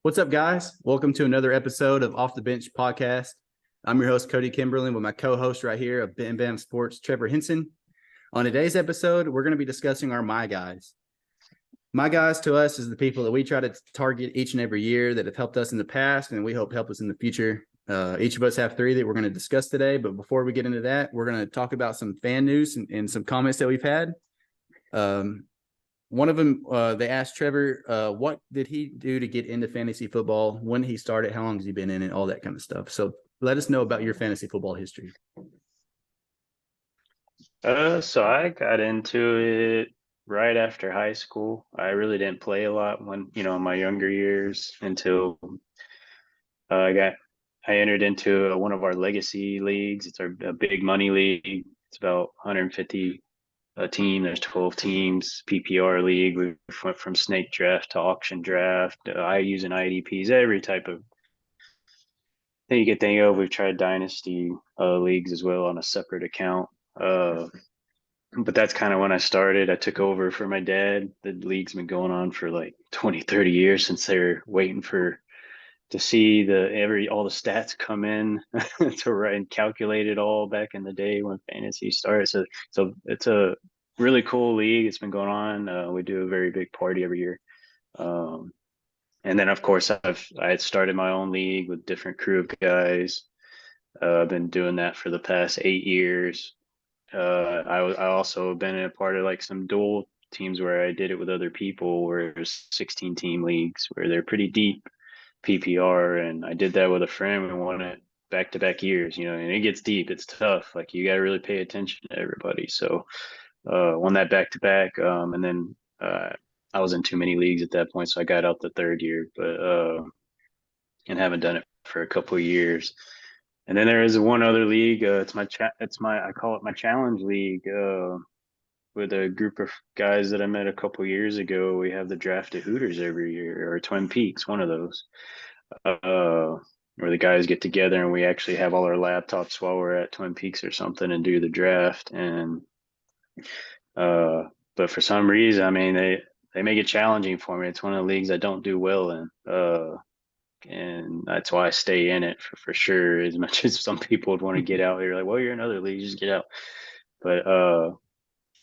What's up, guys? Welcome to another episode of Off the Bench podcast. I'm your host, Cody Kimberlin, with my co-host right here of Bam Bam Sports, Trevor Henson. On today's episode, we're going to be discussing our My Guys. My Guys to us is the people that we try to target each and every year that have helped us in the past, and we hope help us in the future. Each of us have three that we're going to discuss today, but before we get into that, we're going to talk about some fan news and some comments that we've had. One of them, they asked Trevor, what did he do to get into fantasy football, when he started, how long has he been in it, all that kind of stuff. So let us know about your fantasy football history. So I got into it right after high school. I really didn't play a lot in my younger years until I entered into one of our legacy leagues. It's a big money league. It's about 150 a team. There's 12 teams. PPR league. We went from snake draft to auction draft. I using IDPs, every type of thing you could think of. We've tried dynasty leagues as well on a separate account. But that's kind of when I started. I took over for my dad. The league's been going on for like 20, 30 years since they're waiting to see all the stats come in to write and calculate it all back in the day when fantasy started. So it's a really cool league. It's been going on. We do a very big party every year. And then of course I had started my own league with different crew of guys. I've been doing that for the past 8 years. I also been in a part of like some dual teams where I did it with other people, where there's 16 team leagues where they're pretty deep PPR, and I did that with a friend. We won it back to back years, and it gets deep. It's tough. Like you got to really pay attention to everybody. So won that back to back, and then I was in too many leagues at that point, so I got out the third year, but and haven't done it for a couple of years. And then there is one other league. I call it my challenge league. With a group of guys that I met a couple of years ago. We have the draft at Hooters every year, or Twin Peaks, one of those, where the guys get together and we actually have all our laptops while we're at Twin Peaks or something and do the draft. And but for some reason, I mean, they make it challenging for me. It's one of the leagues I don't do well in. And that's why I stay in it for sure. As much as some people would want to get out, you're like, well, you're in other leagues, just get out. But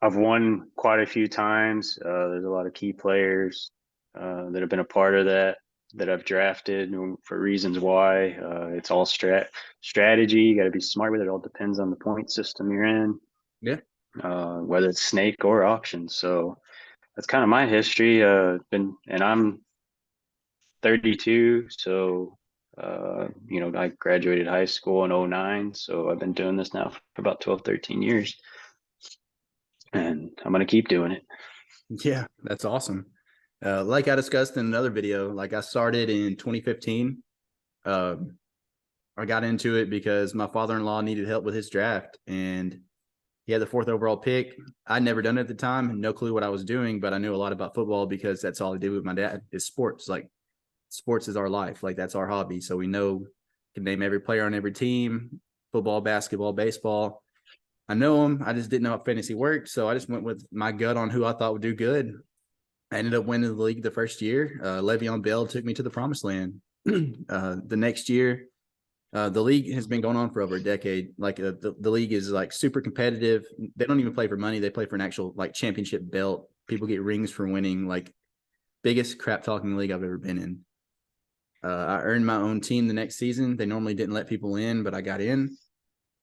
I've won quite a few times. There's a lot of key players that have been a part of that I've drafted for reasons why. It's all strategy. You got to be smart with it. It all depends on the point system you're in. Yeah. Whether it's snake or auction. So that's kind of my history. And I'm 32, so I graduated high school in 2009, so I've been doing this now for about 12, 13 years, and I'm going to keep doing it. Yeah, that's awesome. Like I discussed in another video, like I started in 2015. I got into it because my father-in-law needed help with his draft, and he had the 4th overall pick. I'd never done it at the time, no clue what I was doing, but I knew a lot about football because that's all I did with my dad is sports. Like sports is our life. Like that's our hobby. So we can name every player on every team, football, basketball, baseball. I know them. I just didn't know how fantasy worked. So I just went with my gut on who I thought would do good. I ended up winning the league the first year. Le'Veon Bell took me to the promised land. The next year, the league has been going on for over a decade. Like the league is like super competitive. They don't even play for money. They play for an actual like championship belt. People get rings for winning. Like biggest crap talking league I've ever been in. I earned my own team the next season. They normally didn't let people in, but I got in.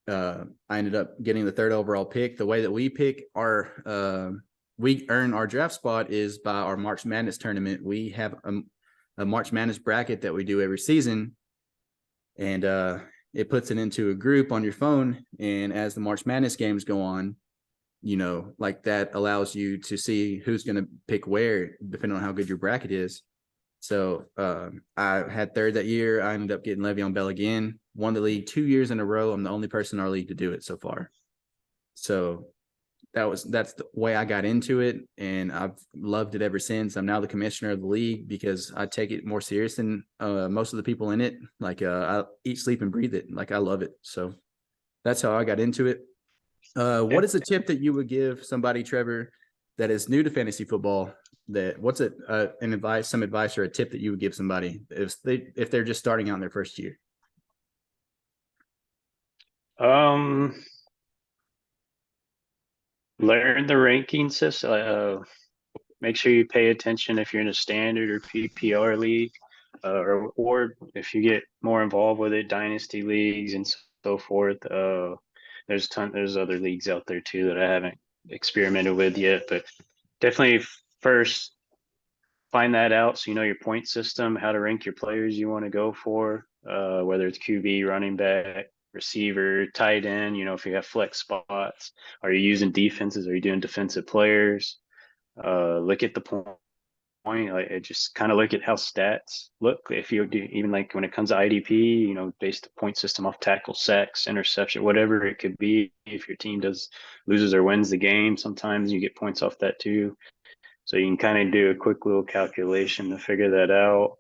I ended up getting the 3rd overall pick. The way that we pick we earn our draft spot is by our March Madness tournament. We have a March Madness bracket that we do every season, and it puts it into a group on your phone. And as the March Madness games go on, like that allows you to see who's going to pick where, depending on how good your bracket is. So I had 3rd that year. I ended up getting Le'Veon Bell again. Won the league 2 years in a row. I'm the only person in our league to do it so far. So that's the way I got into it, and I've loved it ever since. I'm now the commissioner of the league because I take it more serious than most of the people in it. Like I eat, sleep, and breathe it. Like I love it. So that's how I got into it. What is a tip that you would give somebody, Trevor, that is new to fantasy football what's it some advice or a tip that you would give somebody if they're just starting out in their first year? Learn the ranking system. Make sure you pay attention if you're in a standard or PPR league, or if you get more involved with it, dynasty leagues and so forth. There's other leagues out there too that I haven't experimented with yet, but definitely first find that out so you know your point system, how to rank your players you want to go for, whether it's QB, running back, receiver, tight end. You know, if you have flex spots, are you using defenses? Are you doing defensive players? Look at the point. Like, just kind of look at how stats look. If you do, even like when it comes to IDP, you know, based the point system off tackle, sacks, interception, whatever it could be. If your team loses or wins the game, sometimes you get points off that too. So you can kind of do a quick little calculation to figure that out.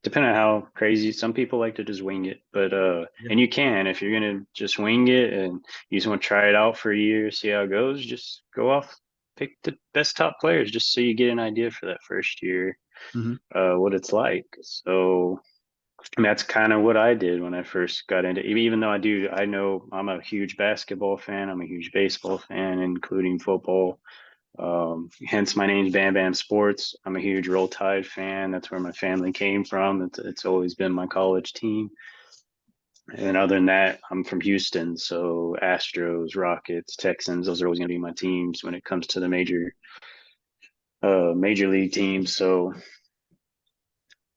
Depending on how crazy, some people like to just wing it, but and you can, if you're gonna just wing it and you just want to try it out for a year, see how it goes, just go off, pick the best top players, just so you get an idea for that first year, what it's like. So and that's kind of what I did when I first got into, even though I know I'm a huge basketball fan, I'm a huge baseball fan, including football. Hence my name's Bam Bam Sports. I'm a huge Roll Tide fan. That's where my family came from. It's always been my college team. And other than that, I'm from Houston, so Astros, Rockets, Texans, those are always going to be my teams when it comes to the major league teams. So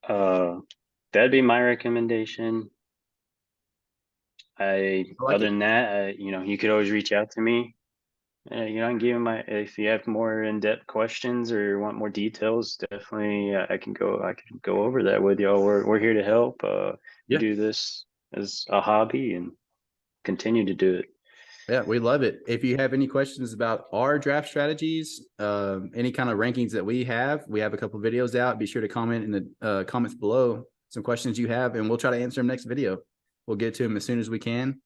that'd be my recommendation. Other than that, you know, you could always reach out to me. You know, I can give if you have more in-depth questions or want more details, definitely I can go over that with y'all. We're here to help. We Yeah. do this as a hobby and continue to do it. Yeah, we love it. If you have any questions about our draft strategies, any kind of rankings that we have a couple of videos out. Be sure to comment in the comments below some questions you have, and we'll try to answer them next video. We'll get to them as soon as we can.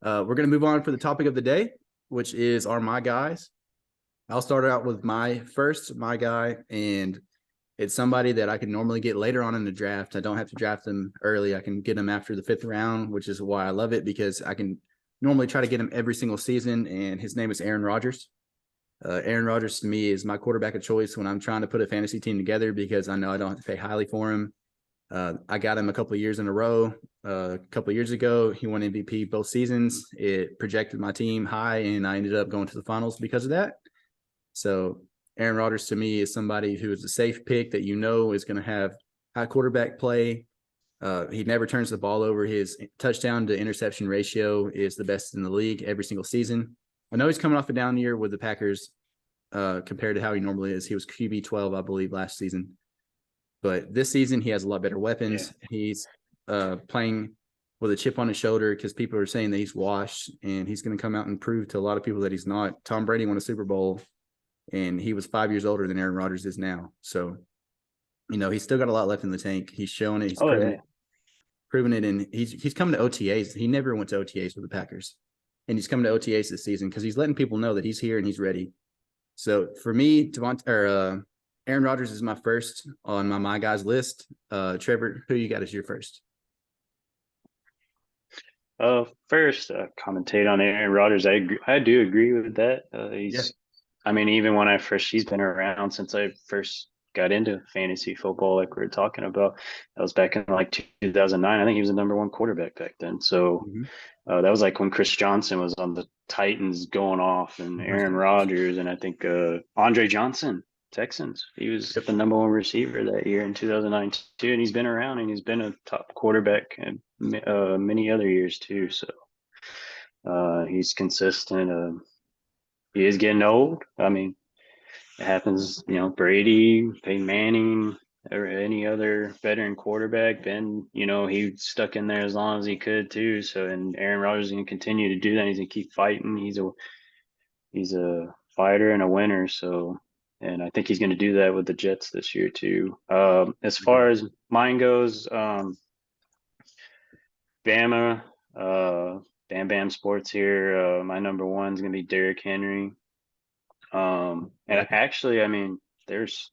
We're going to move on for the topic of the day, which is our my guys. I'll start out with my guy, and it's somebody that I can normally get later on in the draft. I don't have to draft them early. I can get them after the 5th round, which is why I love it, because I can normally try to get him every single season, and his name is Aaron Rodgers. Aaron Rodgers to me is my quarterback of choice when I'm trying to put a fantasy team together, because I know I don't have to pay highly for him. I got him a couple of years in a row. A couple of years ago, he won MVP both seasons. It projected my team high, and I ended up going to the finals because of that. So Aaron Rodgers to me is somebody who is a safe pick that you know is going to have high quarterback play. He never turns the ball over. His touchdown to interception ratio is the best in the league every single season. I know he's coming off a down year with the Packers compared to how he normally is. He was QB 12, I believe, last season. But this season, he has a lot better weapons. Yeah. He's playing with a chip on his shoulder because people are saying that he's washed, and he's going to come out and prove to a lot of people that he's not. Tom Brady won a Super Bowl, and he was 5 years older than Aaron Rodgers is now. So, you know, he's still got a lot left in the tank. He's showing it. He's proven it, and he's coming to OTAs. He never went to OTAs with the Packers, and he's coming to OTAs this season because he's letting people know that he's here and he's ready. So for me, Aaron Rodgers is my first on my guys list. Trevor, who you got as your first? First, commentate on Aaron Rodgers. I do agree with that. I mean, even when he's been around since I first got into fantasy football, like we were talking about. That was back in like 2009. I think he was the #1 quarterback back then. So that was like when Chris Johnson was on the Titans going off, and Aaron Rodgers, and I think Andre Johnson, Texans. He was the #1 receiver that year in 2009 too, and he's been around, and he's been a top quarterback in many other years too. So he's consistent. He is getting old. I mean, it happens, you know, Brady, Peyton Manning, or any other veteran quarterback. Ben, you know, he stuck in there as long as he could too. So, and Aaron Rodgers is going to continue to do that. He's going to keep fighting. He's a fighter and a winner. So, and I think he's going to do that with the Jets this year too. As far as mine goes, Bama, Bam Bam Sports here. My #1 is going to be Derrick Henry. And actually, I mean, there's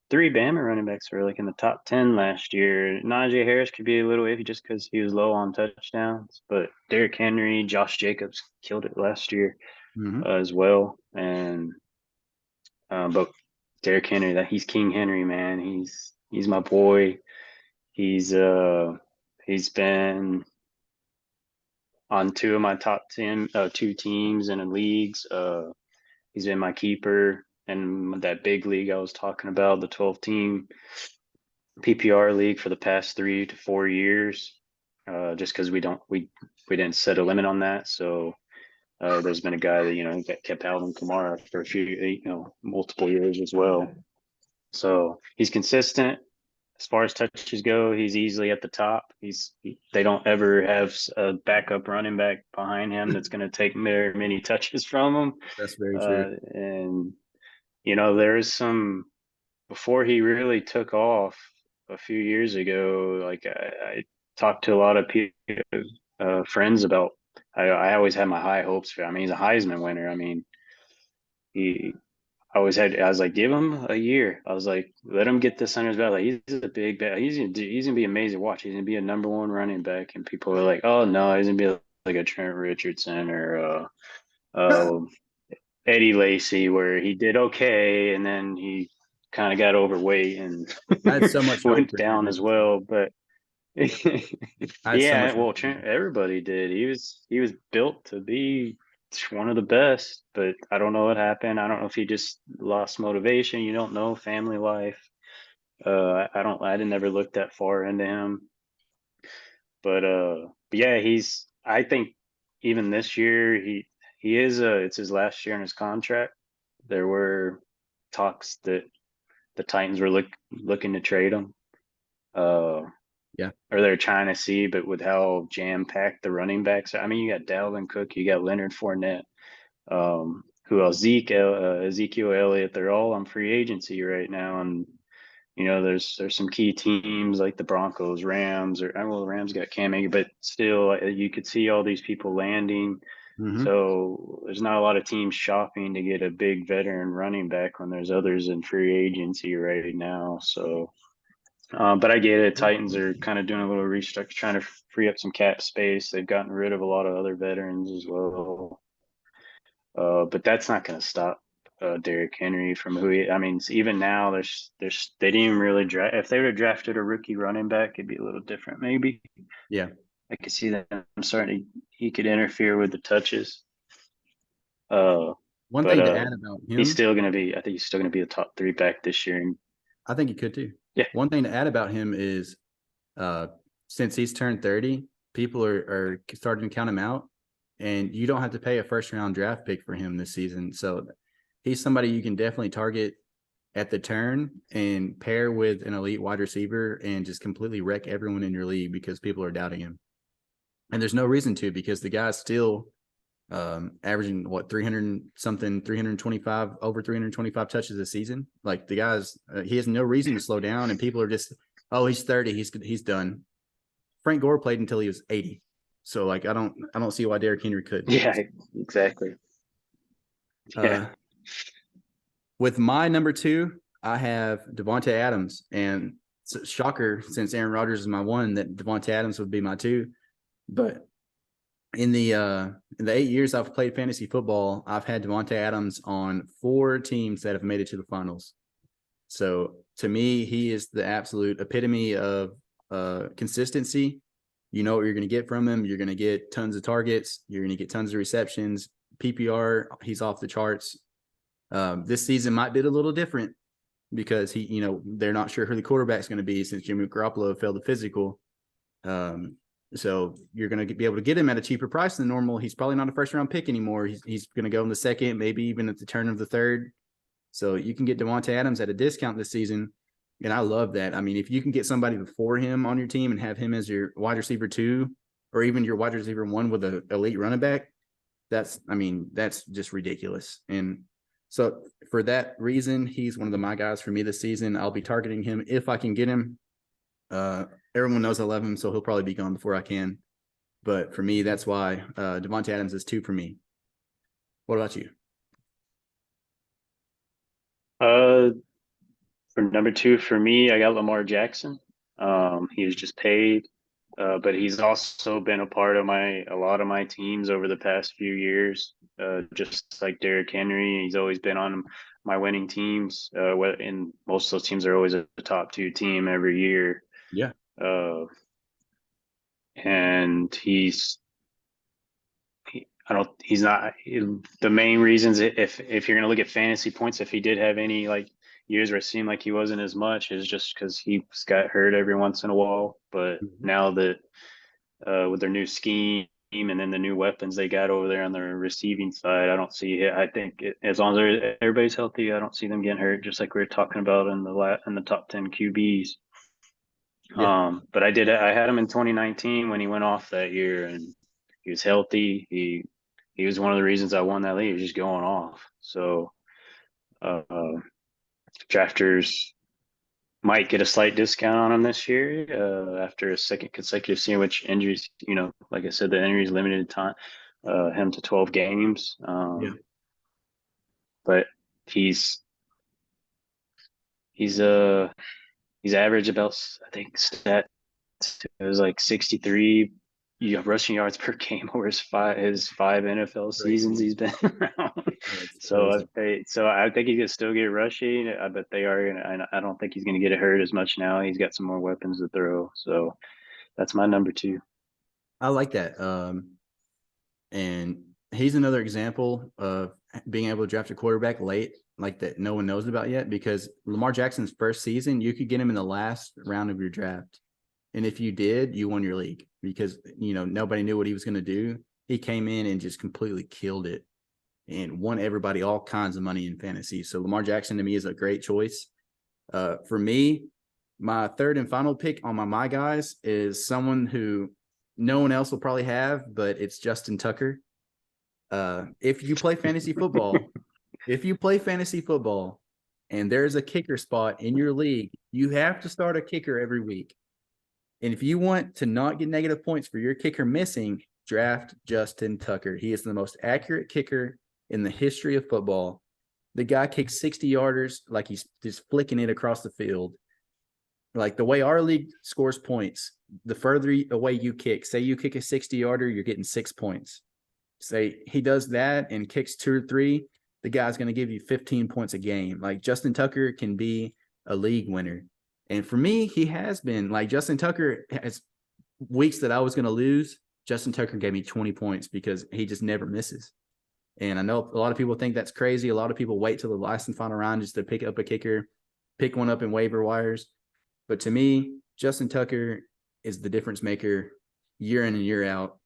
three Bama running backs were like in the top 10 last year. Najee Harris could be a little iffy just because he was low on touchdowns, but Derrick Henry, Josh Jacobs killed it last year Hmm. as well. And but Derrick Henry, that he's King Henry, man. He's my boy. He's been on two of my top 10 two teams in the leagues. He's been my keeper and that big league I was talking about, the 12 team PPR league for the past 3 to 4 years. Just because we didn't set a limit on that, so there's been a guy that that kept Alvin Kamara for a few multiple years as well. So he's consistent. As far as touches go, he's easily at the top. They don't ever have a backup running back behind him that's going to take very many touches from him. That's very true. And there is some before he really took off a few years ago. Like I talked to a lot of people, friends about. I always had my high hopes for him. I mean, he's a Heisman winner. I mean, he I was like, give him a year. I was like, let him get this under his belt. Like, he's a big bat. He's gonna be amazing to watch. He's gonna be a number one running back. And people are like, oh no, he's gonna be like a Trent Richardson or uh, Eddie Lacy, where he did okay, and then he kind of got overweight and I had so much hope went for Trent down as Richardson. well. But I had so yeah, much hope well, for him. Everybody did. He was built to be one of the best, but I don't know what happened. I don't know if he just lost motivation. You don't know, family life. I don't. I didn't ever look that far into him, but yeah, he's. I think even this year he is. It's his last year in his contract. There were talks that the Titans were looking to trade him. Uh, Yeah. or they're trying to see, but with how jam packed the running backs are. I mean, you got Dalvin Cook, you got Leonard Fournette, who else? Ezekiel Elliott. They're all on free agency right now, and there's some key teams like the Broncos, Rams, well, the Rams got Cam Akers, but still, you could see all these people landing. Hmm. So there's not a lot of teams shopping to get a big veteran running back when there's others in free agency right now. So but I get it. Titans are kind of doing a little restructure, trying to free up some cap space. They've gotten rid of a lot of other veterans as well. But that's not going to stop Derrick Henry from who he. I mean, even now, they didn't even really draft. If they would have drafted a rookie running back, it'd be a little different, maybe. Yeah. I could see that. I'm starting. He could interfere with the touches. Uh, One but thing to add about he's him, still going to be. I think he's still going to be a top three back this year. And I think he could too. yeah, One thing to add about him is uh since he's turned 30, people are starting to count him out, and you don't have to pay a first round draft pick for him this season. So he's somebody you can definitely target at the turn and pair with an elite wide receiver and just completely wreck everyone in your league because people are doubting him. And there's no reason to, because the guy's still averaging what 300 something 325 over 325 touches a season. Like the guy's he has no reason to slow down, and people are just, oh, he's 30, he's done. Frank Gore played until he was 80. So like I don't see why Derrick Henry couldn't. yeah, exactly. Yeah. uh with my number 2, I have Devontae Adams, and it's a shocker since Aaron Rodgers is my 1 that Devontae Adams would be my 2. But in the 8 years I've played fantasy football, I've had Devontae Adams on 4 teams that have made it to the finals. So to me, he is the absolute epitome of consistency. You know what you're going to get from him. You're going to get tons of targets. You're going to get tons of receptions. PPR, he's off the charts. This season might be a little different because they're not sure who the quarterback's going to be since Jimmy Garoppolo failed the physical. So you're going to be able to get him at a cheaper price than normal. He's probably not a first round pick anymore. He's going to go in the second, maybe even at the turn of the third. So you can get Devontae Adams at a discount this season. And I love that. I mean, if you can get somebody before him on your team and have him as your wide receiver 2, or even your wide receiver 1 with an elite running back, that's just ridiculous. And so for that reason, he's one of my guys for me this season. I'll be targeting him if I can get him. Everyone knows I love him, so he'll probably be gone before I can. But for me, that's why Devontae Adams is 2 for me. What about you? For number two, for me, I got Lamar Jackson. He was just paid, but he's also been a part of a lot of my teams over the past few years. Just like Derrick Henry, he's always been on my winning teams. And most of those teams are always a top two team every year. Yeah. And he's not the main reasons. If you're gonna look at fantasy points, if he did have any like years where it seemed like he wasn't as much, is just because he's got hurt every once in a while. But Mhm. now that with their new scheme and then the new weapons they got over there on their receiving side, I don't see it. I think as long as everybody's healthy, I don't see them getting hurt. Just like we were talking about in the top 10 QBs. Yeah. But I had him in 2019 when he went off that year, and he was healthy. He was one of the reasons I won that league. He was just going off. So uh, drafters might get a slight discount on him this year after a second consecutive season, which injuries, like I said, the injuries limited time him to 12 games. Yeah. But he's he's uh he's average about, I think, stat it was like 63 rushing yards per game over his five NFL seasons Crazy. he's been around. That's So crazy. I think he could still get rushing. I bet they are gonna. I don't think he's gonna get hurt as much now. He's got some more weapons to throw. So that's my number two. I like that. And he's another example of being able to draft a quarterback late, like that no one knows about yet, because Lamar Jackson's first season, you could get him in the last round of your draft. And if you did, you won your league because, nobody knew what he was going to do. He came in and just completely killed it and won everybody all kinds of money in fantasy. So Lamar Jackson to me is a great choice. For me, my third and final pick on my guys is someone who no one else will probably have, but it's Justin Tucker. If you play fantasy football, and there's a kicker spot in your league, you have to start a kicker every week. And if you want to not get negative points for your kicker missing, draft Justin Tucker. He is the most accurate kicker in the history of football. The guy kicks 60 yarders like he's just flicking it across the field. Like the way our league scores points, the further away you kick, say you kick a 60 yarder, you're getting 6 points. Say he does that and kicks 2 or 3, the guy's going to give you 15 points a game. Like Justin Tucker can be a league winner. And for me, he has been. Like Justin Tucker has weeks that I was going to lose. Justin Tucker gave me 20 points because he just never misses. And I know a lot of people think that's crazy. A lot of people wait till the last and final round just to pick up a kicker, pick one up in waiver wires. But to me, Justin Tucker is the difference maker year in and year out.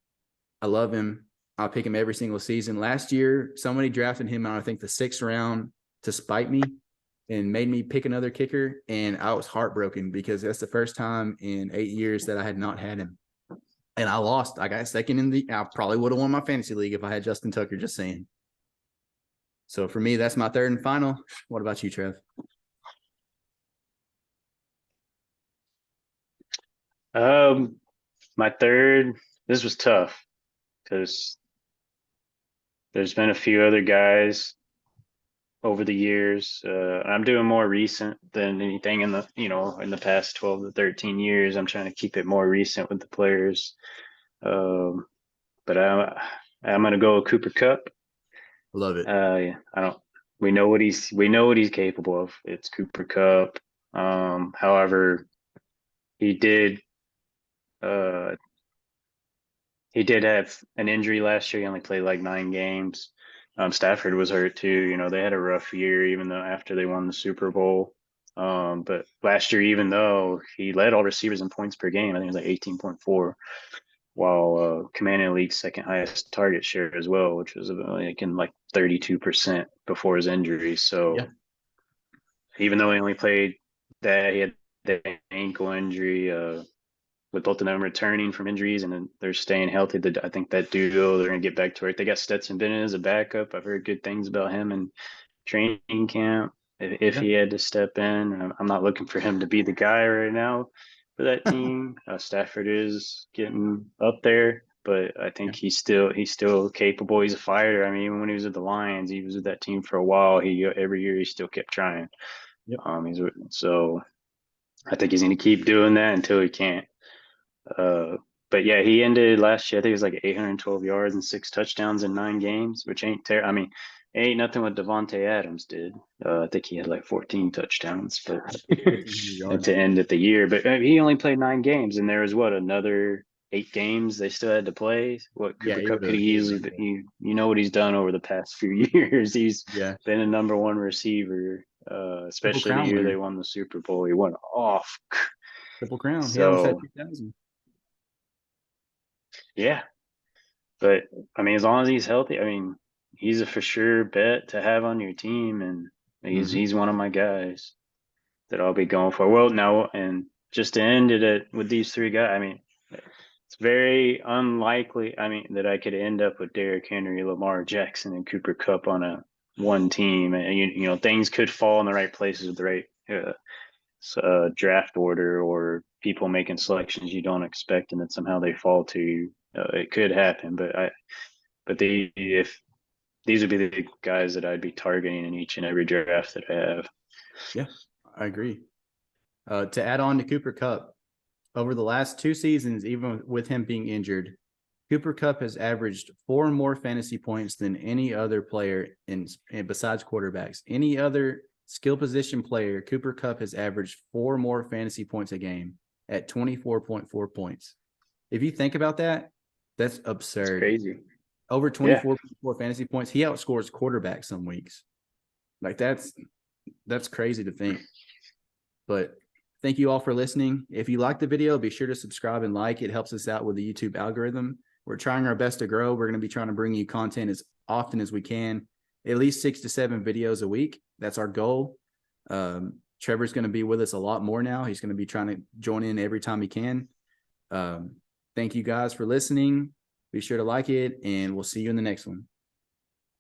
I love him. I'll pick him every single season. Last year, somebody drafted him on, I think, the 6th round to spite me and made me pick another kicker. And I was heartbroken because that's the first time in 8 years that I had not had him. And I lost. I got second I probably would have won my fantasy league if I had Justin Tucker, just saying. So for me, that's my third and final. What about you, Trev? My third, this was tough because there's been a few other guys over the years. I'm doing more recent than anything in the past 12 to 13 years. I'm trying to keep it more recent with the players. But I'm gonna go with Cooper Cup. Love it. Yeah, I don't. We know what he's capable of. It's Cooper Cup. However, he did uh he did have an injury last year. He only played like 9 games. Stafford was hurt too. They had a rough year, even though after they won the Super Bowl. But last year, even though he led all receivers in points per game, I think it was like 18.4, while commanding the league's second highest target share as well, which was like in like 32% before his injury. So Yeah. even though he only played that, he had the ankle injury. With both of them returning from injuries and then they're staying healthy, I think that duo, they're going to get back to work. They got Stetson Bennett as a backup. I've heard good things about him in training camp. If Yeah. he had to step in, I'm not looking for him to be the guy right now for that team. Stafford is getting up there, but I Yeah. think he's still capable. He's a fighter. I mean, even when he was at the Lions, he was with that team for a while. Every year he still kept trying. Yep. So I think he's going to keep doing that until he can't. But yeah, he ended last year. I think it was like 812 yards and 6 touchdowns in 9 games, which ain't terrible. I mean, it ain't nothing what Devontae Adams did. I think he had like 14 touchdowns, but 1,500 yards. to end at the year. But he only played 9 games, and there was what, another 8 games they still had to play. What Yeah, Cooper he Cup could would've- have he would've easily been been. good. You know what he's done over the past few years. He's Yeah. been a #1 receiver, Triple especially the crown year they winner. won the Super Bowl. He went off. Triple crown. He almost had So 2,000. yeah, but I mean, as long as he's healthy, I mean, he's a for sure bet to have on your team, and Mhm. he's one of my guys that I'll be going for. Well, now, and just to end it with these 3 guys, I mean, it's very unlikely. I mean, that I could end up with Derrick Henry, Lamar Jackson, and Cooper Cup on a one team, and you know things could fall in the right places with the right draft order, or people making selections you don't expect, and then somehow they fall to you. It could happen, but if these would be the guys that I'd be targeting in each and every draft that I have. Yeah, I agree. To add on to Cooper Cup, over the last 2 seasons, even with him being injured, Cooper Cup has averaged 4 more fantasy points than any other player in besides quarterbacks. Any other skill position player, Cooper Cup has averaged 4 more fantasy points a game at 24.4 points. If you think about that, that's It's absurd. crazy. Over Yeah. 24 fantasy points. He outscores quarterbacks some weeks. Like that's crazy to think. But thank you all for listening. If you like the video, be sure to subscribe and like. It helps us out with the YouTube algorithm. We're trying our best to grow. We're going to be trying to bring you content as often as we can, at least 6 to 7 videos a week. That's our goal. Trevor's going to be with us a lot more now. He's going to be trying to join in every time he can. Thank you guys for listening. Be sure to like it, and we'll see you in the next one.